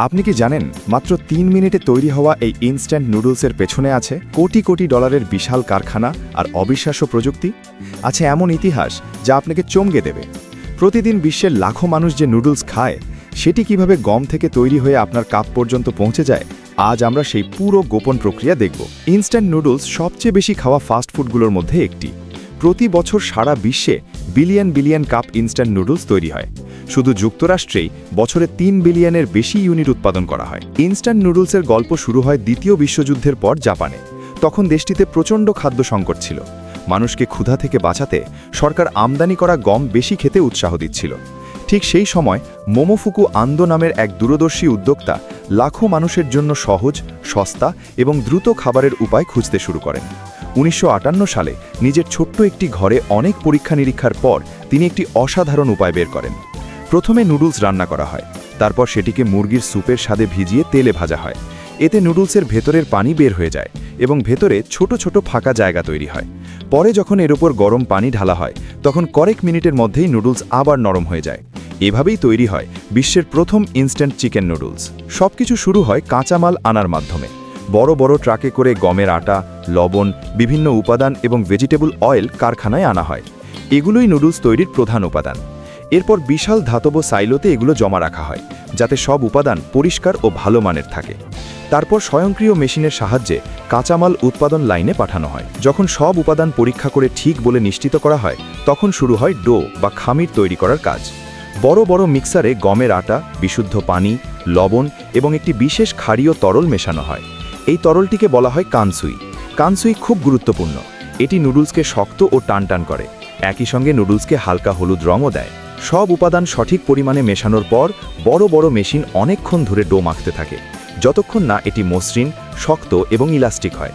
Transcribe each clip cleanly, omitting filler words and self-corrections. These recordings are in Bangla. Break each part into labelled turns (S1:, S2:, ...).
S1: আপনি কি জানেন মাত্র ৩ মিনিটে তৈরি হওয়া এই ইনস্ট্যান্ট নুডলসের পেছনে আছে কোটি কোটি ডলারের বিশাল কারখানা আর অবিশ্বাস্য প্রযুক্তি? আছে এমন ইতিহাস যা আপনাকে চমকে দেবে। প্রতিদিন বিশ্বের লাখো মানুষ যে নুডলস খায়, সেটি কিভাবে গম থেকে তৈরি হয়ে আপনার কাপ পর্যন্ত পৌঁছে যায়, আজ আমরা সেই পুরো গোপন প্রক্রিয়া দেখব। ইনস্ট্যান্ট নুডলস সবচেয়ে বেশি খাওয়া ফাস্ট ফুডগুলোর মধ্যে একটি। প্রতি বছর সারা বিশ্বে billion billion cup instant noodles তৈরি হয়। শুধু যুক্তরাষ্ট্রেই বছরে ৩ বিলিয়নের বেশি ইউনিট উৎপাদন করা হয়। ইনস্ট্যান্ট নুডলসের গল্প শুরু হয় দ্বিতীয় বিশ্বযুদ্ধের পর জাপানে। তখন দেশটিতে প্রচণ্ড খাদ্য সংকট ছিল। মানুষকে ক্ষুধা থেকে বাঁচাতে সরকার আমদানি করা গম বেশি খেতে উৎসাহ দিচ্ছিল। ঠিক সেই সময় মোমোফুকু আন্দো নামের এক দূরদর্শী উদ্যোক্তা লাখো মানুষের জন্য সহজ, সস্তা এবং দ্রুত খাবারের উপায় খুঁজতে শুরু করেন। ১৯৫৮ সালে নিজের ছোট্ট একটি ঘরে অনেক পরীক্ষা নিরীক্ষার পর তিনি একটি অসাধারণ উপায় বের করেন। প্রথমে নুডলস রান্না করা হয়, তারপর সেটিকে মুরগির স্যুপের স্বাদে ভিজিয়ে তেলে ভাজা হয়। এতে নুডলসের ভেতরের পানি বের হয়ে যায় এবং ভেতরে ছোট ছোট ফাঁকা জায়গা তৈরি হয়। পরে যখন এর উপর গরম পানি ঢালা হয়, তখন কয়েক মিনিটের মধ্যেই নুডলস আবার নরম হয়ে যায়। এভাবেই তৈরি হয় বিশ্বের প্রথম ইনস্ট্যান্ট চিকেন নুডলস। সবকিছু শুরু হয় কাঁচামাল আনার মাধ্যমে। বড় বড় ট্রাকে করে গমের আটা, লবণ, বিভিন্ন উপাদান এবং ভেজিটেবল অয়েল কারখানায় আনা হয়। এগুলোই নুডলস তৈরির প্রধান উপাদান। এরপর বিশাল ধাতব সাইলোতে এগুলো জমা রাখা হয়, যাতে সব উপাদান পরিষ্কার ও ভালো মানের থাকে। তারপর স্বয়ংক্রিয় মেশিনের সাহায্যে কাঁচামাল উৎপাদন লাইনে পাঠানো হয়। যখন সব উপাদান পরীক্ষা করে ঠিক বলে নিশ্চিত করা হয়, তখন শুরু হয় ডো বা খামির তৈরি করার কাজ। বড় বড় মিক্সারে গমের আটা, বিশুদ্ধ পানি, লবণ এবং একটি বিশেষ ক্ষারীয় তরল মেশানো হয়। এই তরলটিকে বলা হয় কানসুই। কানসুই খুব গুরুত্বপূর্ণ। এটি নুডলসকে শক্ত ও টানটান করে, একই সঙ্গে নুডলসকে হালকা হলুদ রঙও দেয়। সব উপাদান সঠিক পরিমাণে মেশানোর পর বড় বড় মেশিন অনেকক্ষণ ধরে ডো মাখতে থাকে, যতক্ষণ না এটি মসৃণ, শক্ত এবং ইলাস্টিক হয়।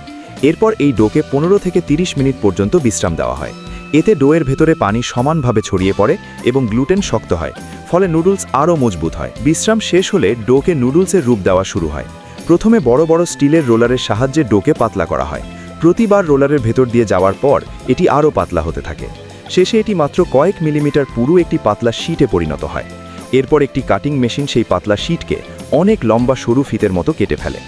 S1: এরপর এই ডোকে ১৫ থেকে ৩০ মিনিট পর্যন্ত বিশ্রাম দেওয়া হয়। এতে ডোয়ের ভেতরে পানি সমানভাবে ছড়িয়ে পড়ে এবং গ্লুটেন শক্ত হয়, ফলে নুডলস আরও মজবুত হয়। বিশ্রাম শেষ হলে ডোকে নুডলসের রূপ দেওয়া শুরু হয়। প্রথমে বড় বড় স্টিলের রোলারের সাহায্যে ডোকে পাতলা করা হয়। প্রতিবার রোলারের ভেতর দিয়ে যাওয়ার পর এটি আরও পাতলা হতে থাকে। শেষে এটি মাত্র কয়েক মিলিমিটার পুরু একটি পাতলা শীটে পরিণত হয়। এরপর একটি কাটিং মেশিন সেই পাতলা শীটকে অনেক লম্বা সরু ফিতের মতো কেটে ফেলে।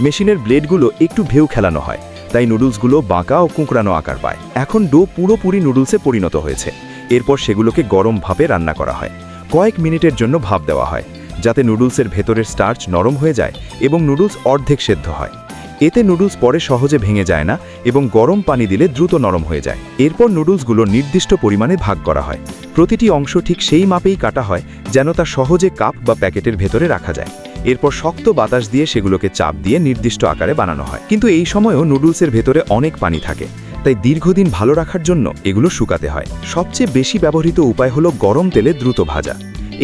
S1: মেশিনের ব্লেডগুলো একটু ভেউ খেলানো হয়, তাই নুডলসগুলো বাঁকা ও কুঁকড়ানো আকার পায়। এখন ডো পুরোপুরি নুডলসে পরিণত হয়েছে। এরপর সেগুলোকে গরম ভাপে রান্না করা হয়। কয়েক মিনিটের জন্য ভাপ দেওয়া হয়, যাতে নুডলসের ভেতরের স্টার্চ নরম হয়ে যায় এবং নুডলস অর্ধেক সেদ্ধ হয়। এতে নুডলস পরে সহজে ভেঙে যায় না এবং গরম পানি দিলে দ্রুত নরম হয়ে যায়। এরপর নুডলসগুলো নির্দিষ্ট পরিমাণে ভাগ করা হয়। প্রতিটি অংশ ঠিক সেই মাপেই কাটা হয়, যেন তা সহজে কাপ বা প্যাকেটের ভেতরে রাখা যায়। এরপর শক্ত বাতাস দিয়ে সেগুলোকে চাপ দিয়ে নির্দিষ্ট আকারে বানানো হয়। কিন্তু এই সময়ও নুডলসের ভেতরে অনেক পানি থাকে, তাই দীর্ঘদিন ভালো রাখার জন্য এগুলো শুকাতে হয়। সবচেয়ে বেশি ব্যবহৃত উপায় হলো গরম তেলে দ্রুত ভাজা।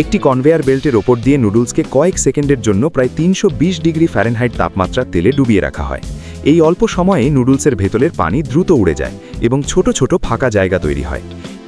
S1: একটি কনভেয়ার বেল্টের ওপর দিয়ে নুডলসকে কয়েক সেকেন্ডের জন্য প্রায় ৩২০ ডিগ্রি ফ্যারেনহাইট তাপমাত্রা তেলে ডুবিয়ে রাখা হয়। এই অল্প সময়ে নুডলসের ভেতরের পানি দ্রুত উড়ে যায় এবং ছোট ছোট ফাঁকা জায়গা তৈরি হয়।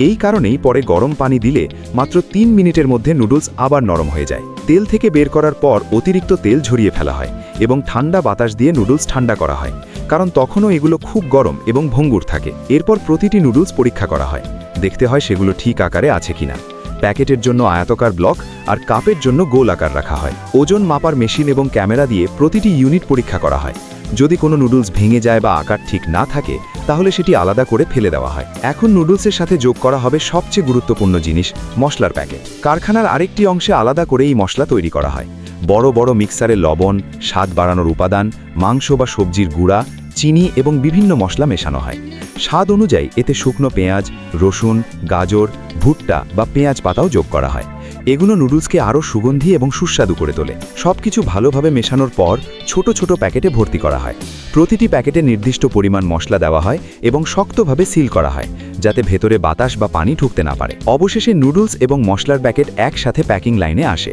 S1: এই কারণেই পরে গরম পানি দিলে মাত্র ৩ মিনিটের মধ্যে নুডলস আবার নরম হয়ে যায়। তেল থেকে বের করার পর অতিরিক্ত তেল ঝরিয়ে ফেলা হয় এবং ঠান্ডা বাতাস দিয়ে নুডলস ঠান্ডা করা হয়, কারণ তখনও এগুলো খুব গরম এবং ভঙ্গুর থাকে। এরপর প্রতিটি নুডলস পরীক্ষা করা হয়, দেখতে হয় সেগুলো ঠিক আকারে আছে কিনা। প্যাকেটের জন্য আয়তাকার ব্লক আর কাপের জন্য গোল আকার রাখা হয়। ওজন মাপার মেশিন এবং ক্যামেরা দিয়ে প্রতিটি ইউনিট পরীক্ষা করা হয়। যদি কোনো নুডলস ভেঙে যায় বা আকার ঠিক না থাকে, তাহলে সেটি আলাদা করে ফেলে দেওয়া হয়। এখন নুডলসের সাথে যোগ করা হবে সবচেয়ে গুরুত্বপূর্ণ জিনিস, মশলার প্যাকেট। কারখানার আরেকটি অংশে আলাদা করে এই মশলা তৈরি করা হয়। বড় বড় মিক্সারে লবণ, স্বাদ বাড়ানোর উপাদান, মাংস বা সবজির গুঁড়া, চিনি এবং বিভিন্ন মশলা মেশানো হয়। স্বাদ অনুযায়ী এতে শুকনো পেঁয়াজ, রসুন, গাজর, ভুট্টা বা পেঁয়াজ পাতাও যোগ করা হয়। এগুলো নুডলসকে আরও সুগন্ধি এবং সুস্বাদু করে তোলে। সবকিছু ভালোভাবে মেশানোর পর ছোট ছোট প্যাকেটে ভর্তি করা হয়। প্রতিটি প্যাকেটে নির্দিষ্ট পরিমাণ মশলা দেওয়া হয় এবং শক্তভাবে সিল করা হয়, যাতে ভেতরে বাতাস বা পানি ঢুকতে না পারে। অবশেষে নুডলস এবং মশলার প্যাকেট একসাথে প্যাকিং লাইনে আসে।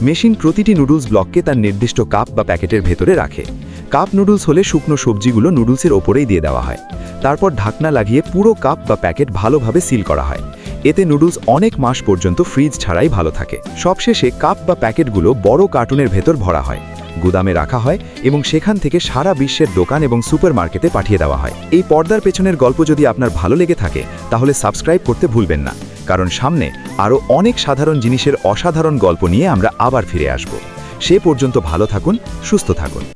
S1: মেশিন প্রতিটি নুডলস ব্লককে তার নির্দিষ্ট কাপ বা প্যাকেটের ভেতরে রাখে। কাপ নুডলস হলে শুকনো সবজিগুলো নুডলসের ওপরেই দিয়ে দেওয়া হয়। তারপর ঢাকনা লাগিয়ে পুরো কাপ বা প্যাকেট ভালোভাবে সিল করা হয়। এতে নুডলস অনেক মাস পর্যন্ত ফ্রিজ ছাড়াই ভালো থাকে। সবশেষে কাপ বা প্যাকেটগুলো বড় কার্টুনের ভেতর ভরা হয়, গুদামে রাখা হয় এবং সেখান থেকে সারা বিশ্বের দোকান এবং সুপারমার্কেটে পাঠিয়ে দেওয়া হয়। এই পর্দার পেছনের গল্প যদি আপনার ভালো লেগে থাকে, তাহলে সাবস্ক্রাইব করতে ভুলবেন না, কারণ সামনে আরও অনেক সাধারণ জিনিসের অসাধারণ গল্প নিয়ে আমরা আবার ফিরে আসব।
S2: সে পর্যন্ত ভালো থাকুন, সুস্থ থাকুন।